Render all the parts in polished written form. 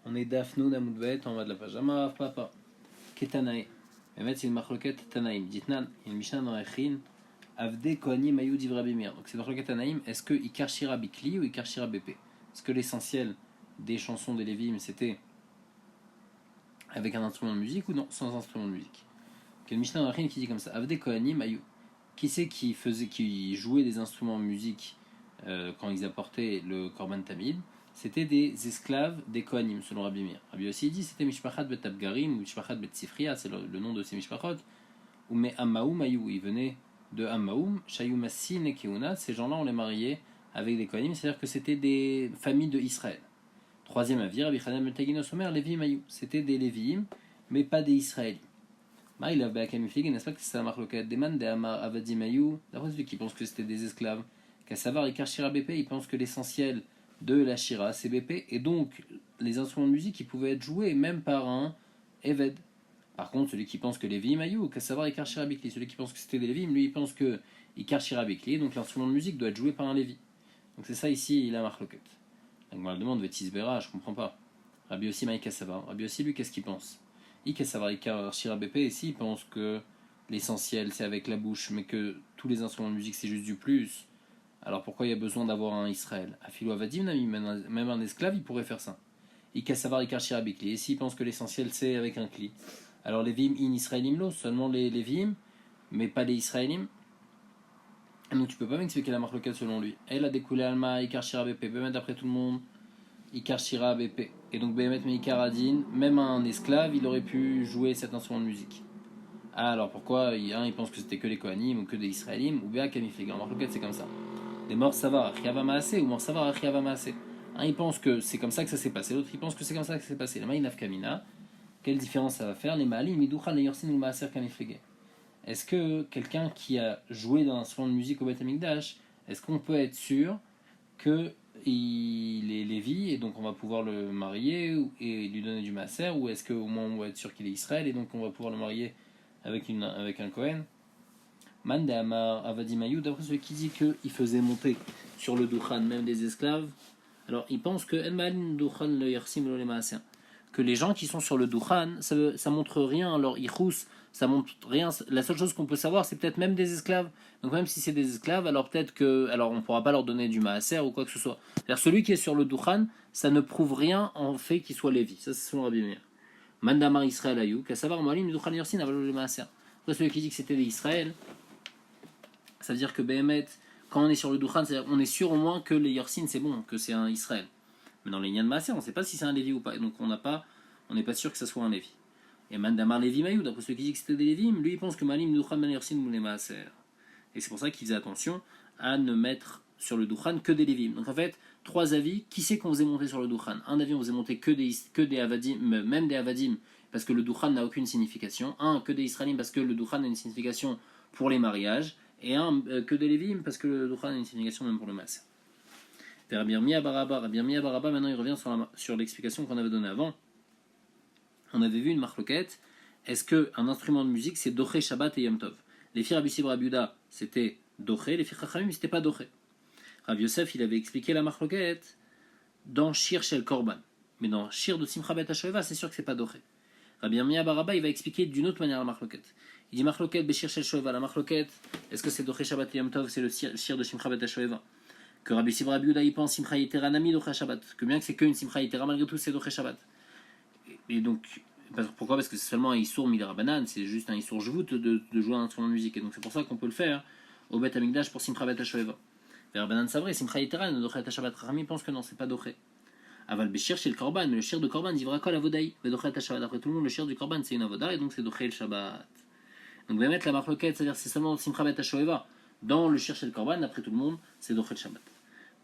On est Dafnou Namoudbet en bas de la page. Amarav Papa, Ketanae. En fait, c'est une marloquette Tanaïm. Ditnan, il y a une Mishnah dans Echin. Avde Kohanim Ayou Divra Bimir. Donc c'est marloquette Tanaïm. Est-ce que Ikar Shira Bikli ou Ikar Shira BP? Est-ce que l'essentiel des chansons des Lévim c'était avec un instrument de musique ou non, sans instrument de musique? Il y a une Mishnah dans Echin qui dit comme ça. Avde Kohanim Ayou. Qui c'est qui jouait des instruments de musique quand ils apportaient le Korban Tamid? C'était des esclaves des Kohanim, selon Rabbi Meir. Rabbi aussi dit c'était Mishpachat Bet Abgarim ou Mishpachat Bet Sifria, c'est le nom de ces Mishpachot. Ou Mais Ammaoum Ayou, ils venaient de Ammaoum, Shayou Massin et Keuna. Ces gens-là, on les mariait avec des Kohanim, c'est-à-dire que c'était des familles de Israël. Troisième avis, Rabbi Chanan Ben Taginos Omer, Lévim Ayou. C'était des Lévim, mais pas des Israéliens. Il a Bakamiflig, n'est-ce pas que c'est la marque locale des man, des Amar Avadim Ayou. D'après celui qui pense que c'était des esclaves, qu'à savoir, Ikar Shira BP, il pense que l'essentiel de la Shira, c'est BP, et donc les instruments de musique, ils pouvaient être joués même par un Eved. Par contre, celui qui pense que les Lévim Ayou, qu'à savoir Ikar Shira Bikli, celui qui pense que c'était des Lévim, lui il pense que Ikar Shira Bikli, donc l'instrument de musique doit être joué par un Lévi. Donc c'est ça ici, il a marque locale. Donc moi, je demande Vetisbera, je comprends pas. Rabbi aussi Maïka Sava. Rabbi aussi, lui, qu'est-ce qu'il pense? Ikar savoir Ikar Shira BP, ici il pense que l'essentiel c'est avec la bouche, mais que tous les instruments de musique c'est juste du plus. Alors pourquoi il y a besoin d'avoir un Israël? Afilo Avadim, même un esclave il pourrait faire ça. Ikar savoir Ikar Shira Bikli. Et s'il pense que l'essentiel c'est avec un cli, alors les Vim in Israelim lo, seulement les Vim, mais pas les Israélim. Donc tu peux pas m'expliquer la marque locale selon lui. Elle a découlé Alma, Ikar Shira BP, Bémet d'après tout le monde, Ikar Shira BP. Et donc Bémet Meikar Adin, même un esclave, il aurait pu jouer cet instrument de musique. Alors pourquoi il pense que c'était que les Kohanim ou que des Israélim, ou bien Kamiflig. En marque locale c'est comme ça. Des morts savar Achiava Maase ou morts savar Achiava Maase. Un il pense que c'est comme ça que ça s'est passé, l'autre il pense que c'est comme ça que ça s'est passé. La Maïnaf Kamina, quelle différence ça va faire? Les Maalim, Midouchan, les Yorsin ou Maaser Kamiflig. Est-ce que quelqu'un qui a joué dans un instrument de musique au Beth Amikdash, est-ce qu'on peut être sûr que il est Lévi et donc on va pouvoir le marier et lui donner du Maaser, ou est-ce qu'au moins on va être sûr qu'il est Israël et donc on va pouvoir le marier avec un Kohen? Man de Amar Avadimayou, d'après celui qui dit qu'il faisait monter sur le Duchan même des esclaves, alors il pense que que les gens qui sont sur le Duchan, ça montre rien à leur Ichous, ça montre rien. La seule chose qu'on peut savoir, c'est peut-être même des esclaves. Donc même si c'est des esclaves, alors peut-être que, alors on pourra pas leur donner du maaser ou quoi que ce soit. C'est-à-dire celui qui est sur le Duchan, ça ne prouve rien en fait qu'il soit Lévi. Ça c'est selon Rabbi Meir. Mandamar Israël Ayou, qu'à savoir Moalim Duchan Yersin avait le maaser. Après celui qui dit que c'était des Israël, ça veut dire que Behemet, quand on est sur le Duchan, on est sûr au moins que les Yersin c'est bon, que c'est un Israël. Mais dans les Nyan Maaser, on ne sait pas si c'est un Lévi ou pas. Et donc on n'est pas sûr que ça soit un Lévi. Et Mandamar Lévi Mayou, d'après ceux qui disent que c'était des Lévim, lui il pense que Malim Duchan Ben Yersin ou les Maaser. Et c'est pour ça qu'il faisait attention à ne mettre sur le Duchan que des Lévim. Donc en fait, trois avis. Qui c'est qu'on faisait monter sur le Duchan? Un avis, on faisait monter que des Avadim, même des Avadim, parce que le Duchan n'a aucune signification. Un, que des Israélim, parce que le Duchan a une signification pour les mariages. Et un, que des Lévim, parce que le Duchan a une signification même pour le Maaser. Rabbi Yirmiyah Baraba, maintenant il revient sur l'explication qu'on avait donnée avant. On avait vu une marloquette. Est-ce qu'un instrument de musique c'est Doché, Shabbat et Yom Tov? Les filles Rabbi Sibra Biuda c'était Doché, les filles Chachamim c'était pas Doché. Rabbi Yosef il avait expliqué la marloquette dans Shir Shel Korban. Mais dans Shir de Simcha Bet HaShoeva c'est sûr que c'est pas Doché. Rabbi Yirmiyah Baraba il va expliquer d'une autre manière la marloquette. Il dit marloquette Beshir Shel Shoeva. La marloquette, est-ce que c'est Doché, Shabbat et Yom Tov? C'est le Shir de Simcha Bet HaShoeva. Que Rabbi Sibra Biuda il pense Simcha Yetera Nami Doché Shabbat. Que bien que c'est qu'une Simcha Yetera, malgré tout c'est Doché Shabbat. Et donc, pourquoi? Parce que c'est seulement un Issour Midrabanan, c'est juste un Issour Jvout de jouer un instrument de musique. Et donc c'est pour ça qu'on peut le faire au Beth Amikdash pour Simcha Bet HaShoeva. Rabanan c'est vrai, Simcha Yetera, Doché HaShabbat. Rami pense que non, c'est pas Doché. Aval Beshir chez le Korban, mais le Shir de Korban, Divra Kol Avodaï, Doché HaShabbat. Après tout le monde, le Shir du Korban c'est une Avoda, et donc c'est Doché le Shabbat. Donc, va mettre la marque loquette, c'est-à-dire c'est seulement Simcha Bet HaShoeva. Dans le Shir chez le Korban, après tout le monde, c'est Doché le Shabbat.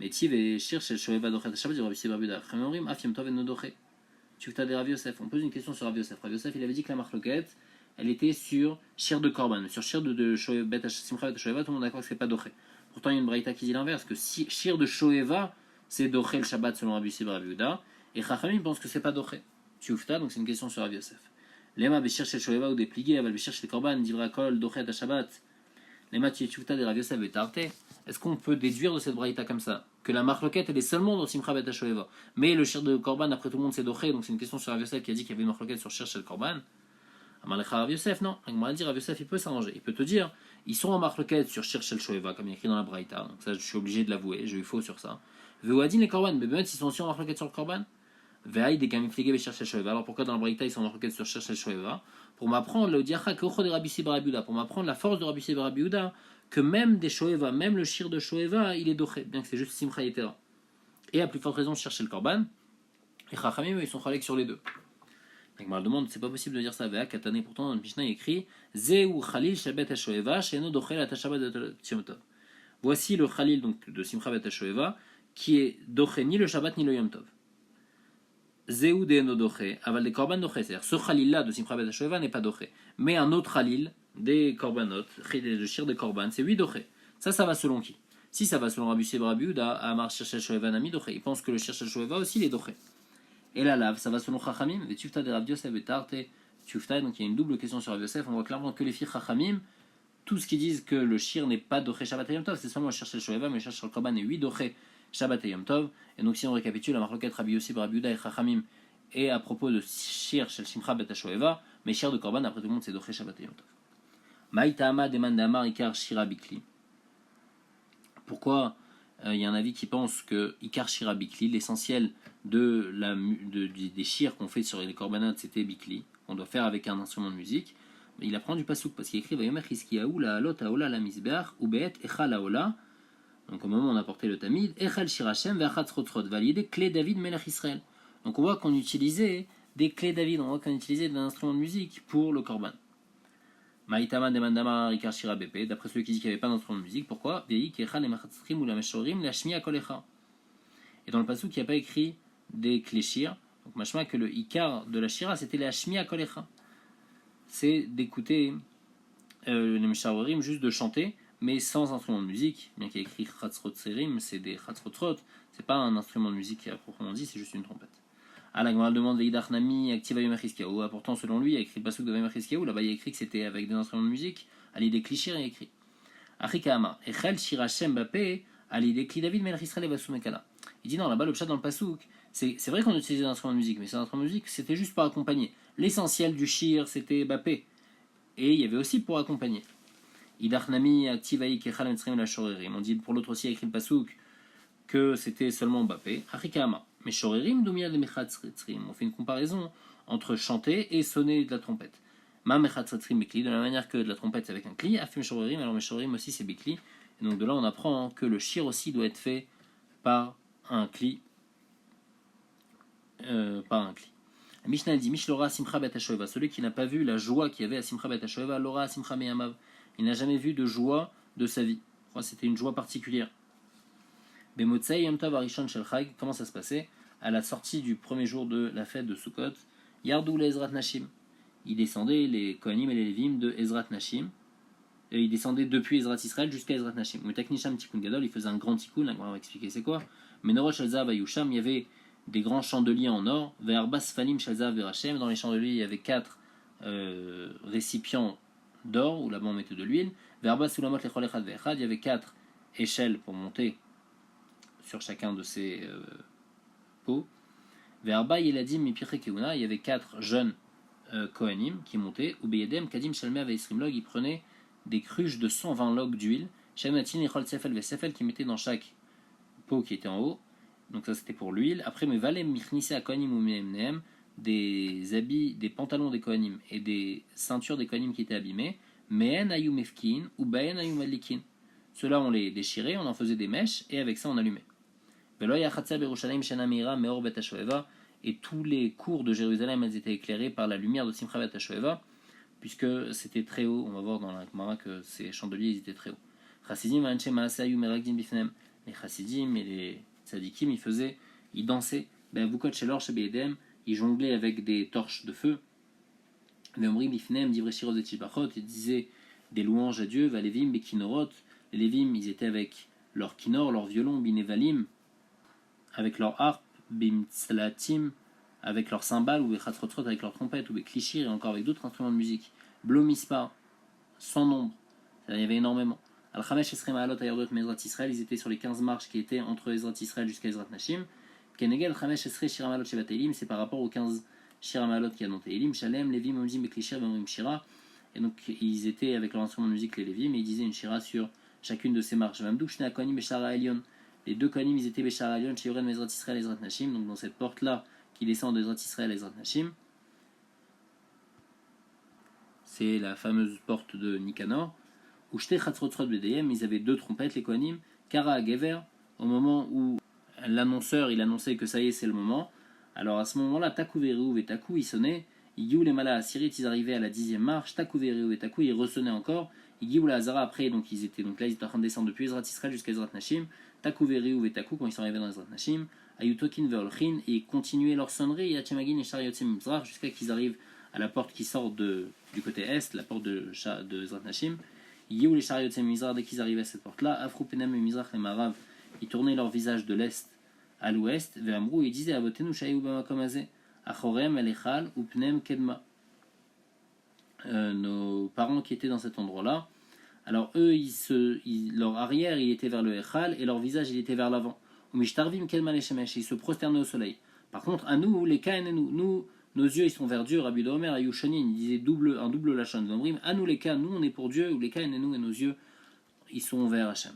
Mais Tiv et Shir chez le Shoeva Doché HaShabbat, dit Rabbi Sibra Biuda. Chamerim, Af Yom Tov et No Doché. Tu as des Rav Yosef. On pose une question sur Rav Yosef. Rav Yosef, il avait dit que la marloquette, elle était sur Shir de Korban. Sur Shir de Simcha Bet Shoeva, tout le monde est d'accord que c'est pas Doché. Pourtant, il y a une braïta qui dit l'inverse, que Shir de Shoeva, c'est Doché le Shabbat selon Rabbi Sibra Biuda. Et Chachamim pense que c'est pas Doché. Tioufta, donc c'est une question sur Rav Yosef. Lema Beshir Shel Shoeva ou des pliés, Aval Beshir Shel Korban, Divra Kol, Doché ta Shabbat. les Mathieu Tchouta des Rav Yosef et Tarte, est-ce qu'on peut déduire de cette braïta comme ça que la marloquette elle est seulement dans Simcha Bet HaShoeva, mais le shir de Korban après tout le monde c'est doché, donc c'est une question sur Rav Yosef qui a dit qu'il y avait une marloquette sur shir chez le Korban. Amalekha Rav Yosef, non. Agmara dit Rav Yosef il peut s'arranger, il peut te dire ils sont en marloquette sur shir chez le Shoeva comme il est écrit dans la braïta, donc ça je suis obligé de l'avouer, j'ai eu faux sur ça. Veouadin les Korban, mais même s'ils sont aussi en marloquette sur le Korban, Veaï des Kamifligé shir chez le Shoeva. Alors pourquoi dans la braïta ils sont en marloquette sur shir chez le Shoeva? Pour m'apprendre le diacha kocho de Rabbi Sibra Biuda, pour m'apprendre la force de Rabbi Sibra Biuda, que même des Shoeva, même le shir de Shoeva, il est doché, bien que c'est juste Simcha Yetera. Et à plus forte raison de chercher le Korban. Les Chachamim, ils sont chalek sur les deux. Donc, je me demande, c'est pas possible de dire ça. Vea Katane, pourtant, dans le Mishnah, il écrit Zeu Khalil Shabbat HaShoeva, Sheno Dochel Atashabat Yom Tov. Voici le Khalil donc, de Simcha Bet HaShoeva, qui est doché ni le Shabbat ni le Yom Tov. Zeu de Eno Doché, aval des Korban Doché. C'est-à-dire, ce Khalil-là de Simcha Bet HaShoeva n'est pas doché. Mais un autre Khalil, des Korbanot, le shir des Korban, c'est lui doché. Ça va selon qui? Si ça va selon Rabbi Sibra Biuda, Amar Shirshel Shoeva Nami Doché. Il pense que le Shirshel Shoeva aussi il est doché. Et la lave, ça va selon Chachamim, et Tufta de Rav Yosef et Tarte, Tufta, donc il y a une double question sur Rav Yosef. On voit clairement que les filles Chachamim, tous ce qui disent que le shir n'est pas doché Shabbat et Yom Tov, c'est seulement le Shirshel Shoeva, mais le Shirshel Korban est 8 doché Shabbat et Yom Tov. Et donc si on récapitule, la marloquette Rabbi Yosef, Rabbi Biuda et Chachamim est à propos de shir Shel Simcha Bet HaShoeva, mais shir de Korban, après tout le monde, c'est doché Shabbat et Yom Tov. Maïtama demande Amar Ikar Shira Bikli. Pourquoi il y a un avis qui pense que Ikar Shira Bikli, l'essentiel des shirs qu'on fait sur les korbanot, c'était Bikli, on doit faire avec un instrument de musique. Mais il apprend du pasouk parce qu'il écrit Vayomer Hiskiyahu la alot haola la misbeach ou beet echal haola. Donc au moment où on a porté le tamid, echal shirachem ve'achat rotrot validé clé David melech Israël. Donc on voit qu'on utilisait des clés David, on voit qu'on utilisait des instruments de musique pour le korban. Maïtama demandama Rikar Shira Bepe, d'après celui qui dit qu'il n'y avait pas d'instrument de musique, pourquoi? Et dans le pasuk, il n'y a pas écrit des cléchir, donc machma que le Ikar de la Shira c'était la Shmiya Kolecha. C'est d'écouter les Mesharorim, juste de chanter, mais sans instrument de musique, bien qu'il y ait écrit Chatzrot Serim, c'est des Chatzrotrot, c'est pas un instrument de musique à proprement dit, c'est juste une trompette. Ah, la Gemara demande Veidachnami Activa Yomer. Pourtant, selon lui, il y a écrit le pasuk de Yomer Hiskiaou. Là-bas, il y a écrit que c'était avec des instruments de musique. À l'idée Klishir, il y a écrit Achikama. Echel Shirachem Bape. À l'idée Kli David Melech Israël Vasumekala. Il dit non, là-bas, le chat dans le pasuk. C'est vrai qu'on utilisait des instruments de musique, mais ces instruments de musique, c'était juste pour accompagner. L'essentiel du shir, c'était Bape. Et il y avait aussi pour accompagner. Idachnami Activaï Kechal Mitzrim la Shorerim. On dit pour l'autre aussi, il y a écrit le pasuk que c'était seulement Bape. Achikama. Mais Shorerim Dumia de Mechatzretrim. On fait une comparaison entre chanter et sonner de la trompette. Ma Mechatzretrim Bikli, de la manière que de la trompette c'est avec un cli, Afim Shorerim, alors Shorerim aussi c'est Bikli. Et donc de là on apprend que le shir aussi doit être fait par un cli. Mishnah dit Mishlora Simcha Bet HaShoeva. Celui qui n'a pas vu la joie qu'il y avait à Simcha Bet HaShoeva, Lora Simcha Meyamav. Il n'a jamais vu de joie de sa vie. Je crois que c'était une joie particulière. Bemotzei Yom Tov Arishon Shel Chag, comment ça se passait? À la sortie du premier jour de la fête de Sukkot, Yardou le Ezrat Nashim. Ils descendaient, les Kohanim et les Lévim, de Ezrat Nashim. Et ils descendaient depuis Ezrat Israël jusqu'à Ezrat Nashim. Mutaknisham Tikkun Gadol, il faisait un grand tikkun, on va expliquer c'est quoi. Menorosh Shalzav Ayusham, il y avait des grands chandeliers en or. Ve'arbas Fanim Shalzav Verachem, dans les chandeliers il y avait 4 récipients d'or, où là-bas on mettait de l'huile. Ve'arbas Sulamot Lechol Echad Ve'echad, il y avait 4 échelles pour monter sur chacun de ces pots. Verba Yeladim Mipirche Keuna, il y avait 4 jeunes Kohanim qui montaient. Ubeyedem Kadim Shalmea Veisrim Log, ils prenaient des cruches de 120 logs d'huile. Shematin Echol Sefel Vesefel, qui mettaient dans chaque pot qui était en haut. Donc ça c'était pour l'huile. Après, mais Valem Michnise à Kohanim ou Meemneem, des habits, des pantalons des Kohanim et des ceintures des Kohanim qui étaient abîmées. Meen Ayum Efkin ou Baen Ayum Alikin. Ceux-là on les déchirait, on en faisait des mèches et avec ça on allumait. Et tous les cours de Jérusalem elles étaient éclairés par la lumière de Simcha Bet HaShoeva, puisque c'était très haut. On va voir dans la Gemara que ces chandeliers ils étaient très hauts. Les chassidim et les tzadikim ils dansaient, ils jonglaient avec des torches de feu. Ils disaient des louanges à Dieu. Les Lévim ils étaient avec leur kinor, leur violon, binevalim, avec leur harpe, bimtzlatim, avec leur cymbales, ou bechatrotrot, avec leur trompette, ou beklishir, et encore avec d'autres instruments de musique. Blomispa, sans nombre, il y avait énormément. Al-Khamesh Esrei Ma'alot Ayordot Mezrat Israël, ils étaient sur les 15 marches qui étaient entre Ezrat Israël jusqu'à Ezrat Nashim. Kenegel Khamesh Esrei Shira Ma'alot Shevat Eilim, c'est par rapport aux 15 Shira Ma'alot qui a dans Teilim, Shalem, Lévim, Omjim, Beklisher, Vemrim Shira. Et donc ils étaient avec leur instrument de musique, les Lévim, et ils disaient une Shira sur chacune de ces marches. Mamdou Shne Kohanim Beshara Elion. Les deux Kohanim, ils étaient Beshara Elion, chez Yoren Mezrat Israël, Ezrat Nashim, donc dans cette porte-là qui descend de Ezrat Israël, Ezrat Nashim. C'est la fameuse porte de Nicanor. Où ils avaient deux trompettes, les Kohanim, Kara Gever, au moment où l'annonceur il annonçait que ça y est, c'est le moment. Alors à ce moment-là, Taku Veru et Taku, ils sonnaient. Igiou les Mala Asirit, ils arrivaient à la 10e marche. Taku Veru et Taku, ils ressonnaient encore. Igiou la Hazara, après, donc ils étaient en train de descendre depuis Ezrat Israël jusqu'à Ezrat Nashim. Taku Veru et Taku, quand ils sont arrivés dans Ezrat Nashim. Ayutokin Verolchin, et ils continuaient leur sonnerie, Yachemagin et Chariotzim Mizrach, jusqu'à qu'ils arrivent à la porte qui sort du côté est, la porte de Ezrat Nashim. Yéou les chariots et Mizrach, dès qu'ils arrivaient à cette porte-là, Afrou Penem et Mizrach les Marav, ils tournaient leur visage de l'est à l'ouest, vers Amrou, et ils disaient Avotenu Shaïou Bamakomazé, Achorem, Elechal, ou Pnem Kedma. Nos parents qui étaient dans cet endroit-là, alors eux, leur arrière, il était vers le Echal, et leur visage, il était vers l'avant. Ou Mishtarvim Kedma les Shemesh, ils se prosternaient au soleil. Par contre, à nous, les Kain et nous, nos yeux ils sont vers Dieu. Rabbi Omer à Yushanin il disait un double lachon d'Omrim. À nous les cas, nous on est pour Dieu, ou les cas et nous et nos yeux ils sont vers Hachem.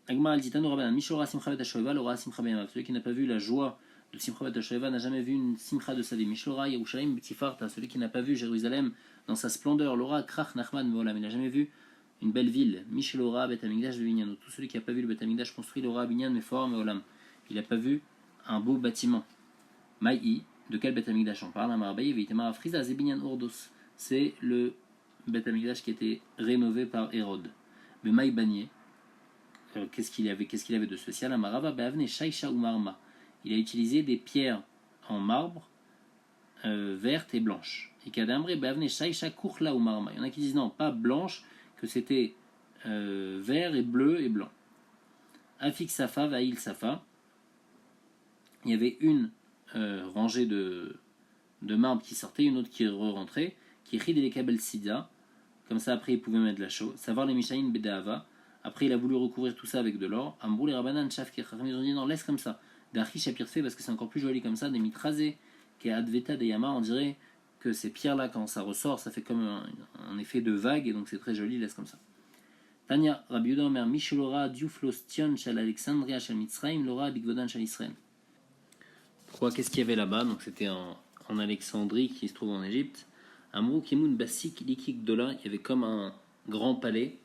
Agmar al Ditanu Rabbanan Mishora Simcha Bet Hashoeva Lora Simcha Ben Yamav. Celui qui n'a pas vu la joie de Simcha Bet Hashoeva n'a jamais vu une Simcha de sa vie. Mishora Yerushalayim B'Tifarta. Celui qui n'a pas vu Jérusalem dans sa splendeur. Lora Krach Nachman Meolam. Il n'a jamais vu une belle ville. Mishlora Bet Hamikdash Vinyano. Tout celui qui n'a pas vu le Bet Hamikdash construit Lora Binyan Mefor Meolam. Il n'a pas vu un beau bâtiment. Maï. De quel Beth Amikdash on parle? C'est le Beth Amikdash qui était rénové par Hérode. Mais Maï Bagné, qu'est-ce qu'il avait de spécial? Il a utilisé des pierres en marbre vertes et blanches. Il y en a qui disent non, pas blanche, que c'était vert et bleu et blanc. Afik Safa, Vaïl Safa. Il y avait une rangée de marbre qui sortait, une autre qui re-rentrait, qui rit des kabel sida, comme ça après il pouvait mettre de la chaux. Savoir les mishaïn bedaava. Après il a voulu recouvrir tout ça avec de l'or. Ambrou les rabanan chaf qui ils ont dit non, laisse comme ça. D'archi shapir fait parce que c'est encore plus joli comme ça. Des mitrasés qui est adveta des yama, on dirait que ces pierres là quand ça ressort, ça fait comme un effet de vague et donc c'est très joli, laisse comme ça. Tanya Rabbi Yehuda Omer Mishulora Diuflostion Shal Alexandria Shal Mitzrayim Lora Bigvodan Shal Israël. Pourquoi? Qu'est-ce qu'il y avait là-bas? Donc c'était en Alexandrie qui se trouve en Égypte. Amrou Kimoun Basik Likik Dola, il y avait comme un grand palais.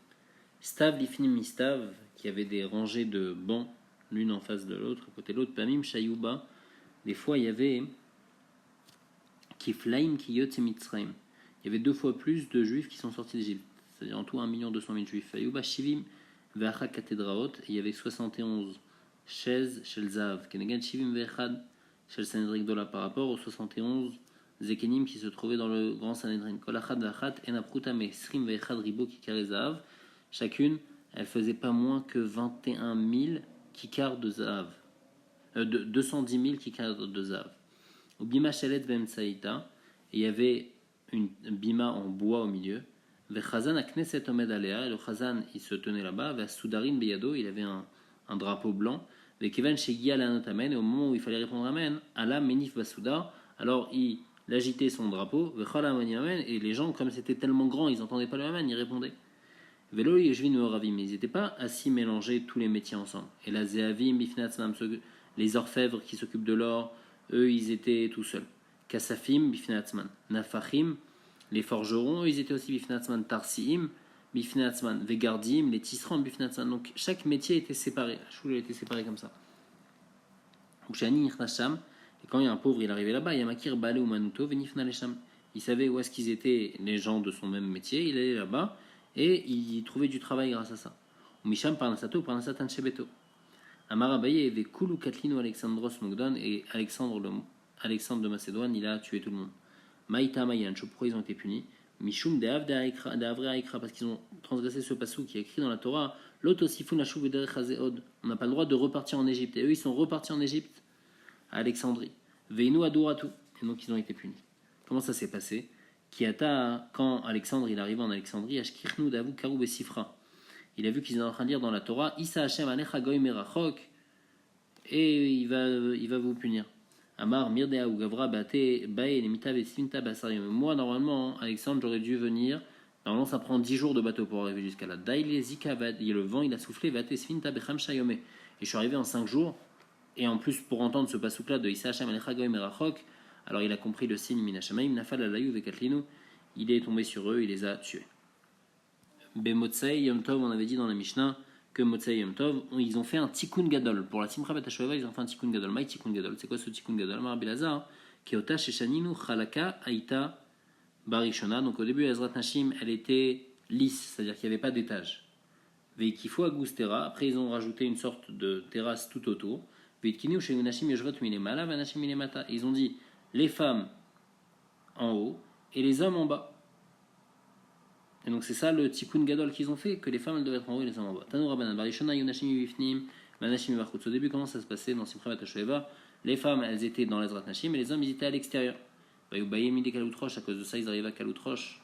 Stav Lifnim Mistav, qui avait des rangées de bancs l'une en face de l'autre, à côté de l'autre. Pamim Shayuba, des fois il y avait Kiflaim Kiyot et Mitzrayim. Il y avait 2 fois plus de juifs qui sont sortis d'Égypte, c'est-à-dire en tout 1 200 000 juifs. Ayuba Shivim Ve'acha Katedraot, et il y avait 71 chaises Shel Zav, Kenegan Shivim Ve'echad Shel Sanhedrin Gdola, par rapport aux 71 Zekenim qui se trouvaient dans le grand Sanhedrin. Kolachad Vachat Enapruta Mesrim Ve'echad Ribo Kikare Zav. Chacune, elle faisait pas moins que 21 000 kikars de Zav. 210 000 kikars de Zav. Au Bima Shelet Vemsaïta, il y avait une bima en bois au milieu. Vechazan Akneset Omed Alea, le Chazan il se tenait là-bas. Vesudarin Beyado, il avait un drapeau blanc. Vekevan Shegia Lanotamen, et au moment où il fallait répondre Amen, Allah Menif Basudar, alors il agitait son drapeau. Vechala Amen, et les gens, comme c'était tellement grand, ils n'entendaient pas le Amen, ils répondaient. Velo Yeshvin Oravim, mais ils n'étaient pas assis mélangés tous les métiers ensemble. Et la Zehavim, Bifnatzmam, les orfèvres qui s'occupent de l'or, eux ils étaient tout seuls. Kasafim, Bifnatzman. Nafachim, les forgerons, eux, ils étaient aussi Bifnatzman. Tarsiim, Bifnatzman. Vegardim, les tisserands, Bifnatzman. Donc chaque métier était séparé. La choule était séparée comme ça. Et quand il y a un pauvre, il arrivait là-bas, il y a Makir Bale ou Manuto, Venifna Lesham. Il savait où est-ce qu'ils étaient les gens de son même métier, il allait là-bas. Et il trouvait du travail grâce à ça. Misham Parnasato, Parnasatan Shebeto. Amarabaye avait Kulu Katlino Alexandros Mogdon, et Alexandre de Macédoine, il a tué tout le monde. Maïta Mayan, pourquoi ils ont été punis? Mishum de Avre Aikra, parce qu'ils ont transgressé ce passou qui est écrit dans la Torah. L'Otosifun Ashuv Derechazéod. On n'a pas le droit de repartir en Égypte. Et eux, ils sont repartis en Égypte, à Alexandrie. Veinu Aduratu. Et donc, ils ont été punis. Comment ça s'est passé? Kiata, quand Alexandre il arrive en Alexandrie, Ashkirnu Davu Karou Besifra. il a vu qu'ils étaient en train de lire dans la Torah Issa Hashem Alecha Goy Merachok, et il va vous punir. Amar Mirdea ou Gavra Bate Bae Lemita Vesfinta Basarium. Moi, normalement, Alexandre, j'aurais dû venir. Normalement, ça prend 10 jours de bateau pour arriver jusqu'à là. Daile Zika, le vent, il a soufflé, Vate Sfinta Becham Shayome. Et je suis arrivé en 5 jours. Et en plus, pour entendre ce pasouk-là de Issa Hashem Alecha Goy Merachok, alors il a compris le signe Minashamaim, Nafal Alayu Vekatlinu. Il est tombé sur eux, il les a tués. Bemotsei Yom Tov, on avait dit dans la Mishnah que Motsei Yom Tov, ils ont fait un tikkun gadol. Pour la Simcha Bet HaShoeva, ils ont fait un tikkun gadol. Maï tikkun gadol. C'est quoi ce tikkun gadol? Amar Belazar, Keota Sheshaninu Chalaka Aïta Barishona. Donc au début, Ezrat Nashim, elle était lisse, c'est-à-dire qu'il n'y avait pas d'étage. Veikifo Agustera. Après, ils ont rajouté une sorte de terrasse tout autour. Veitkinu Shenu Nashim Yeshvot Minemala Vanashim Minemata. Ils ont dit les femmes en haut et les hommes en bas. Et donc c'est ça le tikkun gadol qu'ils ont fait, que les femmes elles devaient être en haut et les hommes en bas. Tanu Rabbanan Barishona Yonashim Yifnim Vanashim Yivachutz. Au début, comment ça se passait dans Simcha Bet HaShoeva? Les femmes elles étaient dans l'Ezrat Nashim et les hommes ils étaient à l'extérieur. Vayubayim Ide Kaloutrosh, à cause de ça ils arrivaient à Kaloutrosh.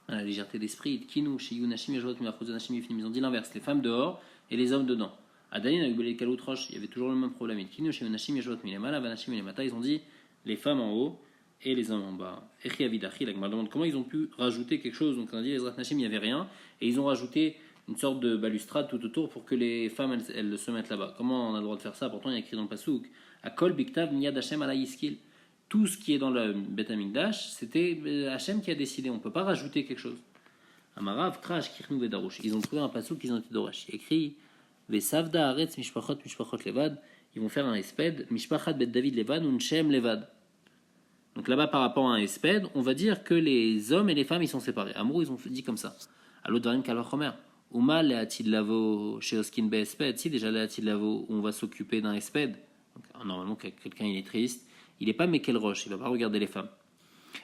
À la légèreté d'esprit. Kinu Shiyu Nashim Yajot Mivachutz Nashim Yifnim. Ils ont dit l'inverse, les femmes dehors et les hommes dedans. Adayin avec Belé Kaloutrosh, il y avait toujours le même problème. Kinu Shiyu Nashim Yajot Minemala Vanashim Minemata. Ils ont dit les femmes en haut et les hommes en bas. Echi Avidachi, la Gemara demande comment ils ont pu rajouter quelque chose. Donc on a dit les Ezrat Nashim, il n'y avait rien. Et ils ont rajouté une sorte de balustrade tout autour pour que les femmes elles se mettent là-bas. Comment on a le droit de faire ça? Pourtant il y a écrit dans le Passouk Akol Biktav Niyad Hashem Ala Yiskil. Tout ce qui est dans le Bet Hamikdash, c'était Hashem qui a décidé. On ne peut pas rajouter quelque chose. Amarav Krash Kirnu Vedarush. Ils ont trouvé un Passouk qu'ils ont été d'Orash. Il écrit Vesavda Aretz Mishpachot Levad. Ils vont faire un esped Mishpachat Bet David Levad Unshem Levad. Donc là-bas, par rapport à un esped, on va dire que les hommes et les femmes, ils sont séparés. Amrou, ils ont dit comme ça. À l'autre varim kalvachomer. Uma le'atid lavo chez Oskin be esped. Si déjà le'atid lavo, on va s'occuper d'un esped. Donc, normalement, quelqu'un il est triste, il n'est pas mekel roche, il va pas regarder les femmes.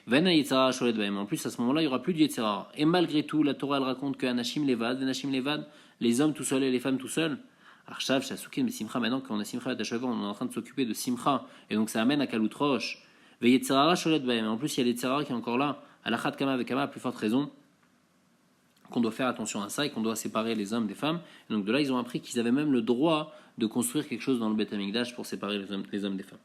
Vena yitzara sholet baim. En plus, à ce moment-là, il y aura plus de yitzara. Et malgré tout, la Torah elle raconte que anashim levad, venashim levad, les hommes tout seuls et les femmes tout seuls. Arshav shasukin be simcha. Maintenant qu'on a simcha et tashava, on est en train de s'occuper de simcha, et donc ça amène à kalut roche. En plus, il y a les tzara qui est encore là. Alachat kama avec kama, à plus forte raison qu'on doit faire attention à ça et qu'on doit séparer les hommes des femmes. Et donc de là, ils ont appris qu'ils avaient même le droit de construire quelque chose dans le Beth Amikdash pour séparer les hommes des femmes.